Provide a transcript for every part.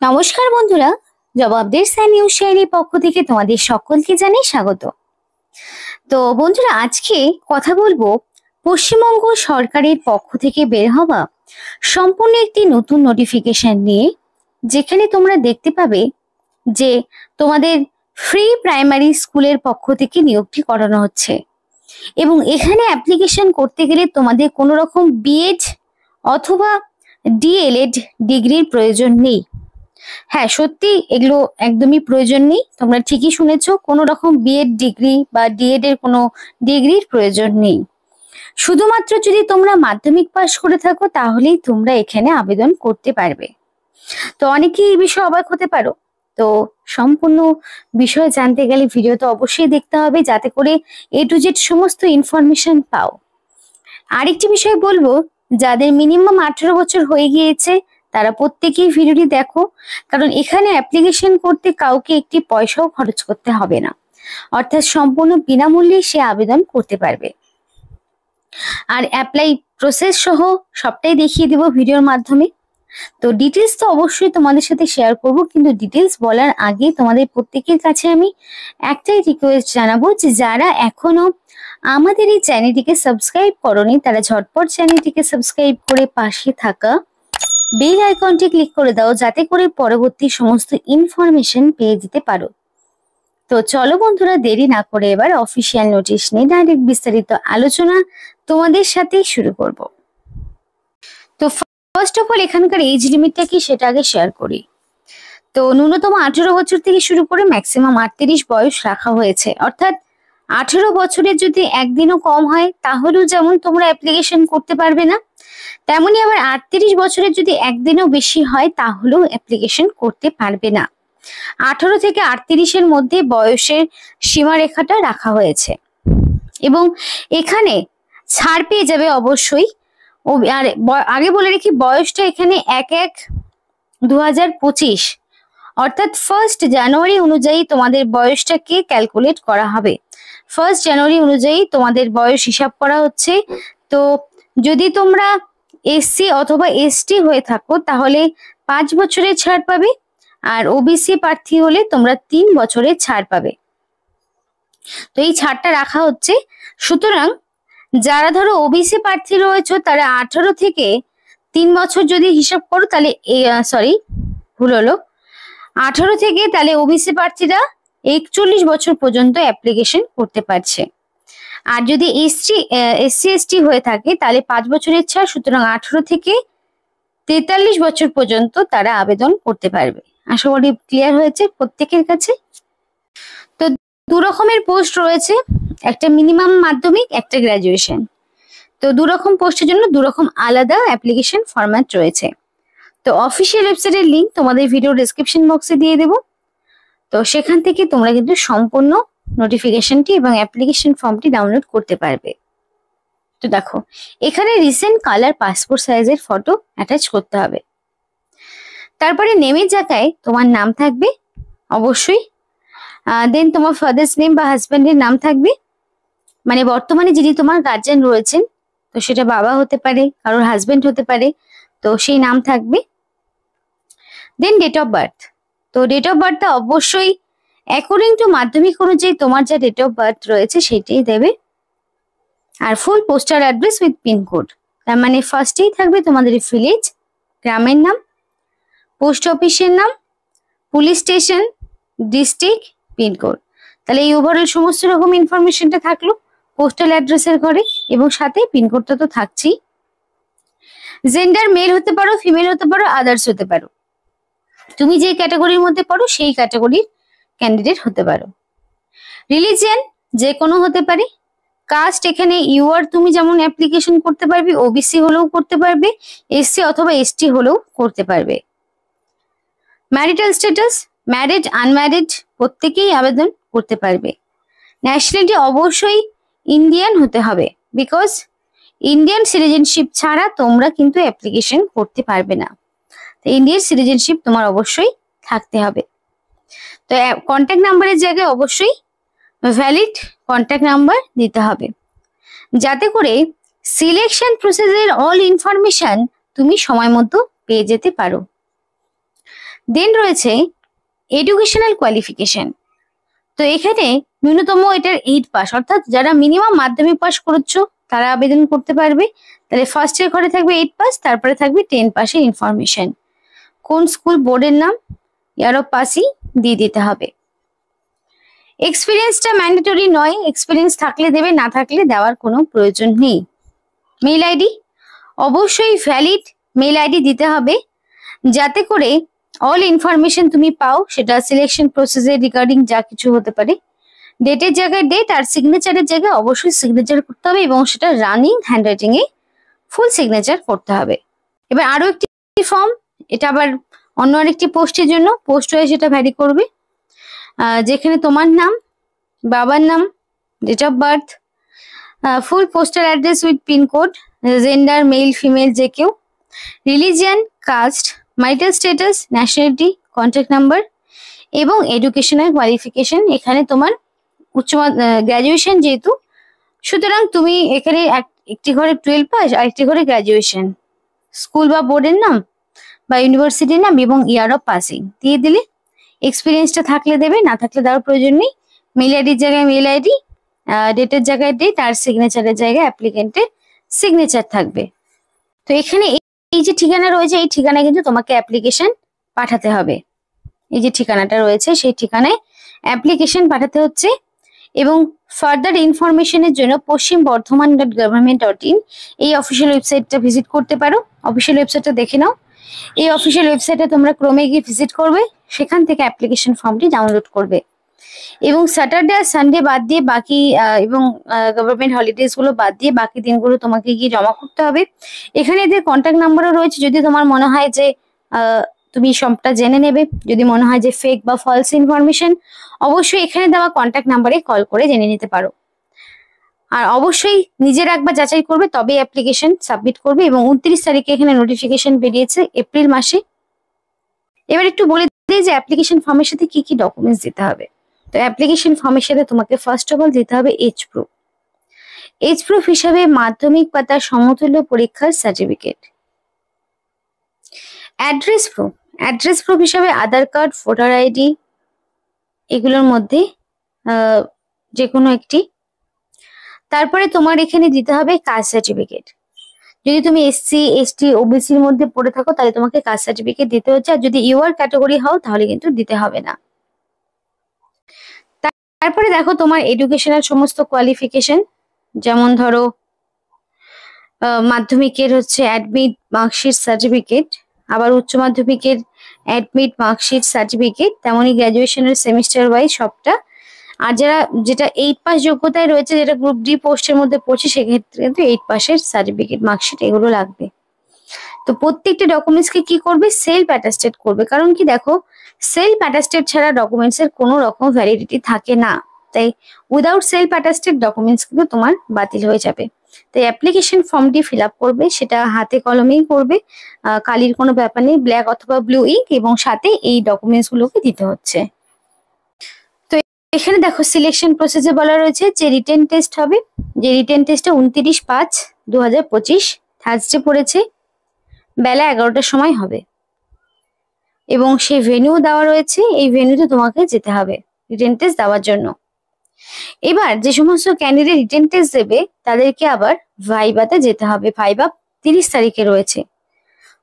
নমস্কার বন্ধুরা, জবাবদের নিউজ চ্যানেলের পক্ষ থেকে তোমাদের সকলকে জানাই স্বাগত। তো বন্ধুরা, আজকে কথা বলবো পশ্চিমবঙ্গ সরকারের পক্ষ থেকে বের হওয়া সম্পূর্ণ একটি নতুন নোটিফিকেশন নিয়ে, যেখানে তোমরা দেখতে পাবে যে তোমাদের ফ্রি প্রাইমারি স্কুলের পক্ষ থেকে নিয়োগটি করানো হচ্ছে এবং এখানে অ্যাপ্লিকেশন করতে গেলে তোমাদের কোনো রকম বিএড অথবা ডিএলএড ডিগ্রির প্রয়োজন নেই। হ্যাঁ, সত্যি এগুলো একদমই প্রয়োজন নেই। তোমরা ঠিকই শুনেছো, কোনো রকম বিএড ডিগ্রি বা ডিএড এর কোনো ডিগ্রির প্রয়োজন নেই। শুধুমাত্র যদি তোমরা মাধ্যমিক পাস করে থাকো তাহলেই তোমরা এখানে আবেদন করতে পারবে। তো অনেকেই এই বিষয়ে অবাক হতে পারো। তো সম্পূর্ণ বিষয় জানতে গেলে ভিডিও তো অবশ্যই দেখতে হবে, যাতে করে এ টু জেড সমস্ত ইনফরমেশন পাও। আরেকটি বিষয় বলবো, যাদের মিনিমাম 18 বছর হয়ে গিয়েছে তারা প্রত্যেকেই ভিডিওটি দেখো, কারণ এখানে অ্যাপ্লিকেশন করতে কাউকে একটি পয়সাও খরচ করতে হবে না, অর্থাৎ সম্পূর্ণ বিনামূল্যে সে আবেদন করতে পারবে। আর অ্যাপ্লাই প্রসেস সহ সবটাই দেখিয়ে দিব ভিডিওর মাধ্যমে। তো ডিটেলস তো অবশ্যই তোমাদের সাথে শেয়ার করব, কিন্তু ডিটেলস বলার আগে তোমাদের প্রত্যেকের কাছে আমি একটাই রিকোয়েস্ট জানাবো যে যারা এখনো আমাদের এই চ্যানেলটিকে সাবস্ক্রাইব করোনি তারা ঝটপট চ্যানেলটিকে সাবস্ক্রাইব করে পাশে থাকা বেল আইকনটি ক্লিক করে দাও, যাতে করে পরবর্তী সমস্ত ইনফরমেশন পেয়ে যেতে পারো। তো চলো বন্ধুরা, দেরি না করে এবার অফিসিয়াল নোটিশ নিয়ে ডাইরেক্ট বিস্তারিত আলোচনা তোমাদের সাথে শুরু করব। তো ফার্স্ট অফ অল এখানকার এজ লিমিটটা কি সেটা আগে শেয়ার করি। তো ন্যূনতম 18 বছর থেকে শুরু করে ম্যাক্সিমাম 38 বয়স রাখা হয়েছে, অর্থাৎ 18 বছরের যদি একদিনও কম হয় তাহলেও যেমন তোমরা অ্যাপ্লিকেশন করতে পারবে না, তেমনি আবার 38 বছরের যদি একদিনও বেশি হয় তাহলেও অ্যাপ্লিকেশন করতে পারবে না। 18 থেকে 38-এর মধ্যে বয়সের সীমারেখাটা রাখা হয়েছে এবং এখানে ছাড় পেয়ে যাবে অবশ্যই। আর আগে বলে রেখি, বয়সটা এখানে 1/1/2025 অর্থাৎ 1 জানুয়ারি অনুযায়ী তোমাদের বয়সটাকে ক্যালকুলেট করা হবে। 1 জানুয়ারি অনুযায়ী তোমাদের বয়স হিসাব করা হচ্ছে। তো যদি তোমরা এসসি অথবা এসটি হয়ে থাকো তাহলে 5 বছরের ছাড় পাবে, আর ওবিসি প্রার্থী হলে তোমরা 3 বছরের ছাড় পাবে। তো এই ছাড়টা রাখা হচ্ছে। সুতরাং যারা ধরো ওবিসি প্রার্থী রয়েছে তারা 18 থেকে 3 বছর যদি হিসাব করো তাহলে ভুল হলো, 18 থেকে তাহলে ওবিসি প্রার্থীরা 41 বছর পর্যন্ত অ্যাপ্লিকেশন করতে পারছে। আর যদি এসসি এসটি হয়ে থাকে তাহলে 5 বছরের ছাড়, সুতরাং 18 থেকে 43 বছর পর্যন্ত তারা আবেদন করতে পারবে। আশা করি ক্লিয়ার হয়েছে প্রত্যেকের কাছে। তো দু রকমের পোস্ট রয়েছে, একটা মিনিমাম মাধ্যমিক, একটা গ্রাজুয়েশন। তো দু রকম পোস্টের জন্য দু রকম আলাদা অ্যাপ্লিকেশন ফরম্যাট রয়েছে। তো অফিসিয়াল ওয়েবসাইটের লিংক তোমাদের ভিডিও ডেসক্রিপশন বক্সে দিয়ে দেবো। তো সেখান থেকে তোমরা কিন্তু সম্পূর্ণ নোটিফিকেশনটি এবং অ্যাপ্লিকেশন ফর্মটি ডাউনলোড করতে পারবে। তো দেখো, এখানে রিসেন্ট কালার পাসপোর্ট সাইজের ফটো অ্যাটাচ করতে হবে। তারপরে নেমের জায়গায় তোমার নাম থাকবে অবশ্যই, দেন তোমার ফাদার্স নেম বা হাজব্যান্ডের নাম থাকবে, মানে বর্তমানে যিনি তোমার গার্জেন রয়েছেন, তো সেটা বাবা হতে পারে, কারোর হাজব্যান্ড হতে পারে, তো সেই নাম থাকবে। দেন ডেট অফ বার্থ। তো ডেট অফ বার্থটা অবশ্যই অ্যাকর্ডিং টু মাধ্যমিক অনুযায়ী তোমার যা ডেট অফ বার্থ রয়েছে সেটাই দেবে। আর ফুল পোস্টাল অ্যাড্রেস উইথ পিনকোড, তার মানে ফার্স্টেই থাকবে তোমাদের ভিলেজ, গ্রামের নাম, পোস্ট অফিসের নাম, পুলিশ স্টেশন, ডিস্ট্রিক্ট, পিনকোড। তাহলে এই ওভারঅল সমস্ত রকম ইনফরমেশনটা থাকলো পোস্টাল অ্যাড্রেসের ঘরে, এবং সাথে পিনকোডটা তো থাকছেই। জেন্ডার মেল হতে পারো, ফিমেল হতে পারো, আদার্স হতে পারো, তুমি যে ক্যাটাগরির মধ্যে পড়ো সেই ক্যাটাগরির ক্যান্ডিডেট হতে পারো। রিলিজিয়ান যে কোনো হতে পারে। কাস্ট এখানে ইউআর তুমি যেমন অ্যাপ্লিকেশন করতে পারবে, ওবিসি হলেও করতে পারবে, এসসি অথবা এসটি হলেও করতে পারবে। ম্যারিটাল স্ট্যাটাস, ম্যারিড আনম্যারিড প্রত্যেকেই আবেদন করতে পারবে। ন্যাশনালিটি অবশ্যই ইন্ডিয়ান হতে হবে, বিকজ ইন্ডিয়ান সিটিজেনশিপ ছাড়া তোমরা কিন্তু অ্যাপ্লিকেশন করতে পারবে না। তো ইন্ডিয়ান সিটিজেনশিপ তোমার অবশ্যই থাকতে হবে। তো কন্ট্যাক্ট নাম্বারের জায়গায় অবশ্যই ভ্যালিড কন্ট্যাক্ট নাম্বার দিতে হবে, যাতে করে সিলেকশন প্রসেসের অল ইনফরমেশন তুমি সময় মতো পেয়ে যেতে পারো। দেন রয়েছে এডুকেশনাল কোয়ালিফিকেশন। তো এখানে ন্যূনতম এটার 8 পাস, অর্থাৎ যারা মিনিমাম মাধ্যমিক পাস করছো তারা আবেদন করতে পারবে। তাহলে ফার্স্ট এর ঘরে থাকবে 8 পাস, তারপরে থাকবে 10 পাসের ইনফরমেশন, কোন স্কুল বোর্ডের নাম, ইয়ার অফ পাসই দিয়ে দিতে হবে। এক্সপিরিয়েন্সটা ম্যান্ডেটরি নয়, এক্সপিরিয়েন্স থাকলে দেবে, না থাকলে দেওয়ার কোনো প্রয়োজন নেই। মেইল আইডি অবশ্যই ভ্যালিড মেইল আইডি দিতে হবে, যাতে করে অল ইনফরমেশন তুমি পাও, সেটা সিলেকশন প্রসেসের রিগার্ডিং যা কিছু হতে পারে। ডেটের জায়গায় ডেট আর সিগনেচারের জায়গায় অবশ্যই সিগনেচার করতে হবে, এবং সেটা রানিং হ্যান্ডরাইটিং এ ফুল সিগনেচার করতে হবে। এবার আরো একটি ফর্ম, এটা আবার অন্য আরেকটি পোস্টের জন্য, পোস্ট হয়ে সেটা ভ্যারি করবে, যেখানে তোমার নাম, বাবার নাম, date of birth, full postal address with pincode, gender male female যে কেউ, religion, caste, marital status, nationality, contact number এবং এডুকেশনাল কোয়ালিফিকেশন। এখানে তোমার গ্র্যাজুয়েশন যেহেতু, সুতরাং তুমি এখানে একটি ঘরে 12 পাস আর একটি ঘরে গ্র্যাজুয়েশন, স্কুল বা বোর্ডের নাম বা ইউনিভার্সিটির নাম এবং ইয়ার অফ পাসিং দিয়ে দিলে। এক্সপিরিয়েন্সটা থাকলে দেবে, না থাকলে দেওয়ার প্রয়োজন নেই। মেল আইডির জায়গায় মেল আইডি, ডেটের জায়গায় ডেট আর সিগনেচারের জায়গায় অ্যাপ্লিকেন্টের সিগনেচার থাকবে। তো এখানে এই যে ঠিকানা রয়েছে, এই ঠিকানায় কিন্তু তোমাকে অ্যাপ্লিকেশন পাঠাতে হবে। এই যে ঠিকানাটা রয়েছে সেই ঠিকানায় অ্যাপ্লিকেশন পাঠাতে হচ্ছে। এবং ফার্দার ইনফরমেশনের জন্য paschim-bardhaman.government.in এই অফিসিয়াল ওয়েবসাইটটা ভিজিট করতে পারো। অফিসিয়াল ওয়েবসাইটটা দেখে নাও। এই অফিসিয়াল ওয়েবসাইটে তোমরা ক্রমে গিয়ে ভিজিট করবে, সেখান থেকে অ্যাপ্লিকেশন ফর্মটি ডাউনলোড করবে। এবং স্যাটারডে আর সানডে বাদ দিয়ে বাকি এবং গভর্নমেন্ট হলিডেজ গুলো বাদ দিয়ে বাকি দিনগুলো তোমাকে গিয়ে জমা করতে হবে। এখানে এদের কন্ট্যাক্ট নাম্বারও রয়েছে, যদি তোমার মনে হয় যে তুমি সবটা জেনে নেবে, যদি মনে হয় যে ফেক বা ফলস ইনফরমেশন, অবশ্যই এখানে দেওয়া কন্ট্যাক্ট নাম্বারে কল করে জেনে নিতে পারো। আর অবশ্যই নিজের একবার যাচাই করবে, তবে অ্যাপ্লিকেশন সাবমিট করবে। এবং 29 তারিখে এখানে নোটিফিকেশন বেরিয়েছে এপ্রিল মাসে। এবার একটু বলে দিই যে অ্যাপ্লিকেশন ফর্মের সাথে কি কি ডকুমেন্টস দিতে হবে। তো অ্যাপ্লিকেশন ফর্মের সাথে তোমাকে ফার্স্ট অফ অল দিতে হবে এজ প্রুফ। এজ প্রুফ হিসাবে মাধ্যমিক বা তার সমতুল্য পরীক্ষার certificate. Address proof, address proof হিসাবে আধার কার্ড, ভোটার আইডি, এগুলোর মধ্যে যে কোনো একটি। তারপরে তোমার এখানে দিতে হবে কাস্ট সার্টিফিকেট। যদি তুমি এসসি, এসটি, ওবিসির মধ্যে পড়ে থাকো তাহলে তোমাকে কাস্ট সার্টিফিকেট দিতে হচ্ছে, আর যদি ইউআর ক্যাটাগরি হও তাহলে কিন্তু দিতে হবে না। তারপরে দেখো তোমার এডুকেশনাল সমস্ত কোয়ালিফিকেশন, যেমন ধরো মাধ্যমিকের হচ্ছে অ্যাডমিট মার্কশিট সার্টিফিকেট, আবার উচ্চ মাধ্যমিকের অ্যাডমিট মার্কশিট সার্টিফিকেট, তেমনই গ্র্যাজুয়েশনের সেমিস্টার ওয়াইজ সবটা। আর যারা যেটা 8 পাস যোগ্যতায় রয়েছে, যেটা গ্রুপ ডি পোস্টের মধ্যে পড়ছে, সেক্ষেত্রে কিন্তু 8 পাসের সার্টিফিকেট, মার্কশিট এগুলো লাগবে। তো প্রত্যেকটা ডকুমেন্টসকে কি করবে, সেলফ অ্যাটাস্টেড করবে। কারণ কি দেখো, সেলফ অ্যাটাস্টেড ছাড়া ডকুমেন্টস এর কোনো রকম ভ্যালিডিটি থাকে না, তাই উইদাউট সেলফ অ্যাটাস্টেড ডকুমেন্টস কিন্তু তোমার বাতিল হয়ে যাবে। তাই অ্যাপ্লিকেশন ফর্মটি ফিল আপ করবে, সেটা হাতে কলমেই করবে, কালির কোনো ব্যাপার নেই, ব্ল্যাক অথবা ব্লু ইঙ্ক, এবং সাথে এই ডকুমেন্টস গুলোকে দিতে হচ্ছে। তো এখানে দেখো সিলেকশন প্রসেসে বলা রয়েছে যে রিটেন টেস্ট হবে, যে রিটেন টেস্টে 29/5/2025 থার্সডে পড়েছে, বেলা 11টার সময় হবে। এবং সেই ভেন্যু দেওয়া রয়েছে, এই ভেন্যুতে তোমাকে যেতে হবে রিটেন টেস্ট দেওয়ার জন্য। এবার যে সমস্ত ক্যান্ডিডেট রিটেন টেস্ট দেবে তাদেরকে আবার ভাইভাতে যেতে হবে। ভাইভা 30 তারিখে রয়েছে,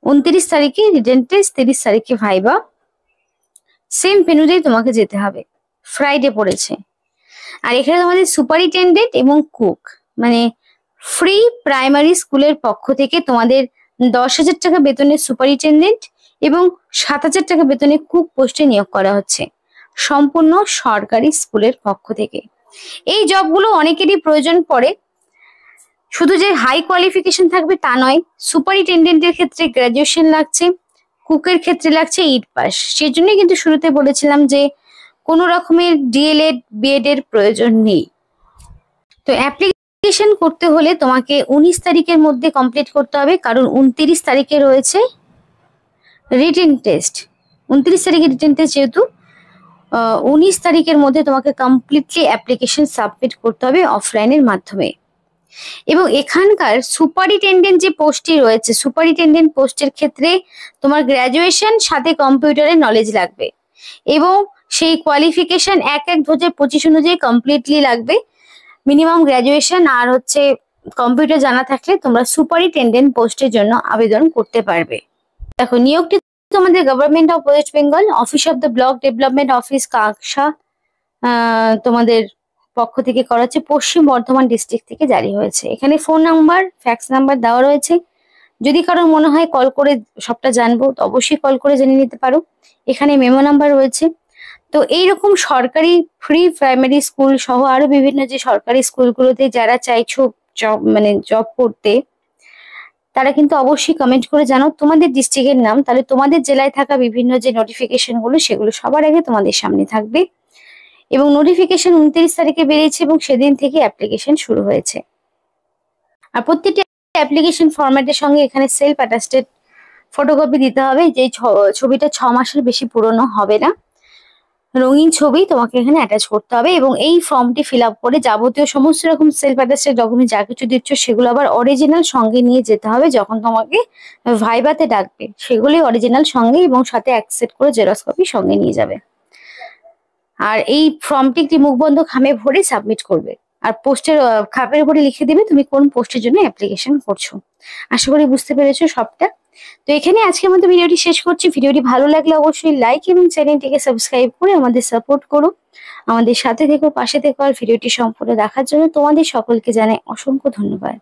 29 তারিখে রিটেন টেস্ট, 30 তারিখে ভাইভা। সেম ভেন্যুতেই তোমাকে যেতে হবে, ফ্রাইডে পড়েছে। আর এখানে তোমাদের সুপারিনটেন্ডেন্ট এবং কুক, মানে ফ্রি প্রাইমারি স্কুলের পক্ষ থেকে তোমাদের 10,000 টাকা বেতনের সুপারিনটেন্ডেন্ট এবং 7,000 টাকা বেতনের কুক পোস্টে নিয়োগ করা হচ্ছে, সম্পূর্ণ সরকারি স্কুলের পক্ষ থেকে। এই জবগুলো অনেকেরই প্রয়োজন পড়ে, শুধু যে হাই কোয়ালিফিকেশন থাকবে তা নয়, সুপারিনটেন্ডেন্টের ক্ষেত্রে গ্র্যাজুয়েশন লাগছে, কুকের ক্ষেত্রে লাগছে 8 পাস। সেজন্যই কিন্তু শুরুতে বলেছিলাম যে কোনো রকমের ডিএলএড, বিএড এর প্রয়োজন নেই। তো অ্যাপ্লিকেশন করতে হলে তোমাকে 19 তারিখের মধ্যে কমপ্লিট করতে হবে, কারণ 29 তারিখে রয়েছে রিটেন টেস্ট। 29 তারিখে রিটেন টেস্ট যেহেতু, 19 তারিখের মধ্যে তোমাকে কমপ্লিটলি অ্যাপ্লিকেশন সাবমিট করতে হবে অফলাইনের মাধ্যমে। এবং এখানকার সুপারিনটেনডেন্ট যে পোস্টটি রয়েছে, সুপারিনটেনডেন্ট পোস্টের ক্ষেত্রে তোমার গ্র্যাজুয়েশন সাথে কম্পিউটারের নলেজ লাগবে এবং সেই কোয়ালিফিকেশন 1/2025 অনুযায়ী কমপ্লিটলি লাগবে। মিনিমাম গ্র্যাজুয়েশন আর হচ্ছে কম্পিউটার জানা থাকলে তোমরা সুপারিনটেনডেন্ট পোস্টের জন্য আবেদন করতে পারবে। দেখো, নিয়োগটি তোমাদের government of West Bengal, office of the block development office Kaksa তোমাদের পক্ষ থেকে করা হচ্ছে, পশ্চিম বর্ধমান ডিস্ট্রিক্ট থেকে জারি হয়েছে। এখানে ফোন নাম্বার, ফ্যাক্স নাম্বার দেওয়া রয়েছে। যদি কারোর মনে হয় কল করে সবটা জানবো, তো অবশ্যই কল করে জেনে নিতে পারো। এখানে মেমো নাম্বার রয়েছে। তো এইরকম সরকারি ফ্রি প্রাইমারি স্কুল সহ আরো বিভিন্ন যে সরকারি স্কুলগুলোতে যারা চাইছো জব করতে, তারা কিন্তু অবশ্যই কমেন্ট করে জানাও তোমাদের ডিস্ট্রিক্টের নাম, তাহলে তোমাদের জেলায় থাকা বিভিন্ন যে নোটিফিকেশন গুলো সেগুলো সবার আগে তোমাদের সামনে থাকবে। এবং নোটিফিকেশন 29 তারিখে বেরিয়েছে এবং সেদিন থেকে অ্যাপ্লিকেশন শুরু হয়েছে। আর প্রত্যেকটি অ্যাপ্লিকেশন ফরম্যাটের সঙ্গে এখানে সেলফ অ্যাটাস্টেড ফটোকপি দিতে হবে, যে ছবিটা 6 মাসের বেশি পুরনো হবে না, রঙিন ছবি তোমাকে এখানে অ্যাটাচ করতে হবে। এবং এই ফর্মটি ফিল আপ করে যাবতীয় সমস্ত রকম সেলফ অ্যাটাস্টেড ডকুমেন্ট যা কিছু দিচ্ছ সেগুলো আবার অরিজিনাল সঙ্গে নিয়ে যেতে হবে। যখন তোমাকে ভাইভাতে ডাকবে সেগুলি অরিজিনাল সঙ্গে এবং সাথে অ্যাকসেপ্ট করে জেরক্স কপি সঙ্গে নিয়ে যাবে। আর এই ফর্মটি একটি মুখবন্ধ খামে ভরে সাবমিট করবে আর পোস্টের খাপের উপরে লিখে দিবে তুমি কোন পোস্টের জন্য অ্যাপ্লিকেশন করছো। আশা করি বুঝতে পেরেছো সবটা। তো এখানে আজকের মতো ভিডিওটি শেষ করছি। ভিডিওটি ভালো লাগলে অবশ্যই লাইক এবং চ্যানেলটিকে সাবস্ক্রাইব করে আমাদের সাপোর্ট করো, আমাদের সাথে থেকো, পাশে থেকো। আর ভিডিওটি সম্পূর্ণ দেখার জন্য তোমাদের সকলকে জানাই অসংখ্য ধন্যবাদ।